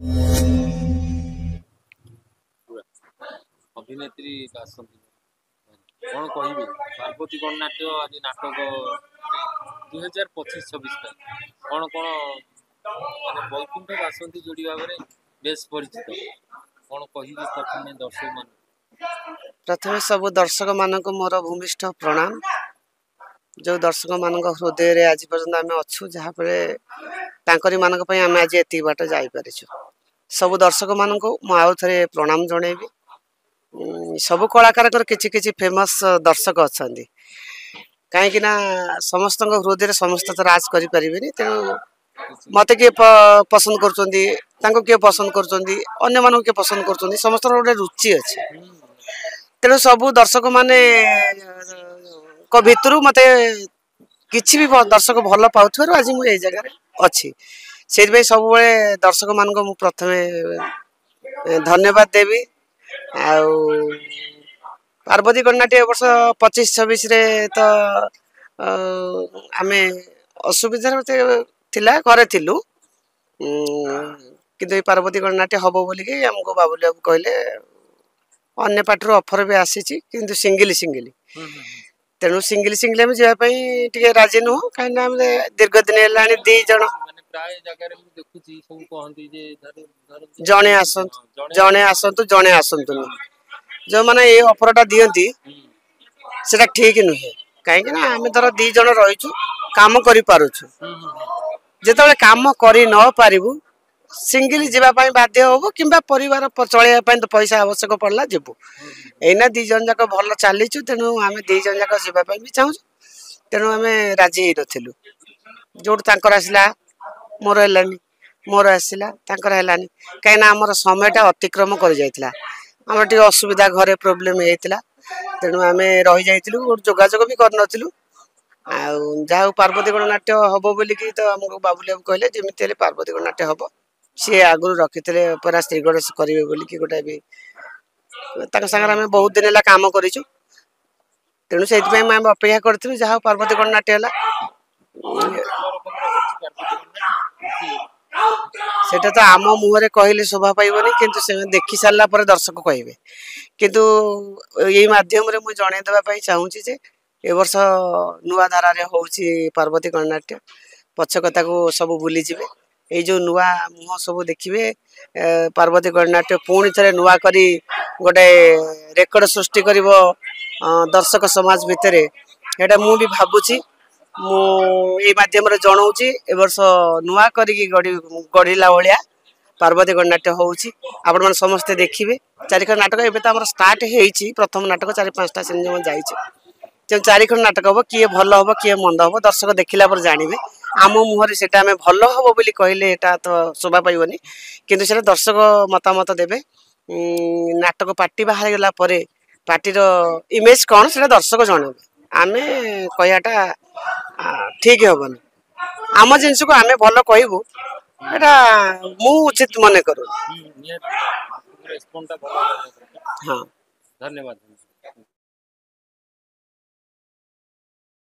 अभिनेत्री कौन कह पार्वती गणनाट्य आज नाटक 2025-26 कौन कौन माने वैकुंठ बासंती जोड़ी भाव में बेस परिचित कौन कह प्रथम दर्शक मान प्रथम सब दर्शक मानक मोर भूमिष्ठ प्रणाम। जो दर्शक मान हृदय आज पर्यटन आम अच्छु जहाँफल तांकरी मानक आम आज एति बाट जापरिछु। सब दर्शक मान आउ थे प्रणाम जनइबी। सब कलाकार किछि किछि फेमस दर्शक अच्छा कहीं समस्त हृदय समस्त तो राज करें तेणु मत किए पसंद कर पसंद कर पसंद कर समस्त गोटे रुचि अच्छे तेणु सब दर्शक माने भितर मत किसी भी दर्शक भल पाथु आज मुझे जगह अच्छी से सब दर्शक मान प्रथम धन्यवाद देवी। पार्वती गणनाट्य वर्ष 25-26 तो आम असुविधा थिला घरे थिलु किंतु पार्वती गणनाट्य हम बोलिकी आमको बाबुल बाबू कहले अन्य पार्टी ऑफर भी आसी किंतु सिंगल तेणु सिंगल आम जावाई राजी नुह कहीं दीर्घ दिन है दी जन जड़े आसतु जो मैंने ये ऑफरटा दियंती सेटा ठीक नुहे कहीं आम धर दी जन रहीचु काम करूँ जिते काम कर न पारू सिंगल जावाई बाध्य हबू कि परिवार चलने तो पैसा आवश्यक पड़ला जीवु एना दी जन जाक भल चलीचु तेणु आम दी जन जाक जावाई भी चाहूँ तेणु आम राजी हो नथिलु जो आसला मोर है मोर आसला है कहीं आमर समयटा अतिक्रम कर जाइथिला आम टे असुविधा घरे प्रोब्लेम होता तेणु आम रही जाइलु जोगाजोग भी कर जहाँ पार्वती गणनाट्य हम बोलिकी तो आमको बाबुल बाबू कहले जमी पार्वती गणनाट्य हम सी आगु रखी परा स्त्री गणेश करेंगे बोलिकी गोटे भी सागर आम बहुत दिन है कम करूँ तेणु से अपेक्षा करूँ जहाँ पार्वती गणनाट्य है सेटा तो आम मुहर कहले शोभा पाइबनी किंतु से देखि सारा पर दर्शक कहे किंतु यही माध्यम रे मुझे जन देवाई चाहूँगी जे ए वर्ष नुआ धारा होची पार्वती गणनाट्य पक्ष कथा को सब बुलीजे ये जो नुआ मुह सब देखिए पार्वती गणनाट्य पुणी थे नुआ करी गोटे रेकर्ड सृष्टि कर दर्शक समाज भितर एटा मु भी भावुची मध्यम जनाऊँगी ए वर्ष नुआ करी गढ़ला भाया पार्वती गणनाट्य होची आपण मैंने समस्ते देखिए 4 खंड नाटक एवं तो स्टार्ट हो प्रथम नाटक 4-5टा सिनेमा जाइए 4 खंड नाटक हम किए भल हम किए मंद हम दर्शक देखला पर जानवे आम मुहर से आम भल हम बोली कहले एटा तो शोभा पाइबनी किंतु से दर्शक मतामत देवे नाटक पार्टी बाहर गला पार्टीर इमेज कौन से दर्शक जनइबे आम कहटा ठीक हेनी आम जिनस को आम भल कहबू एटा मु उचित मन करूँ। हाँ हाँ धन्यवाद।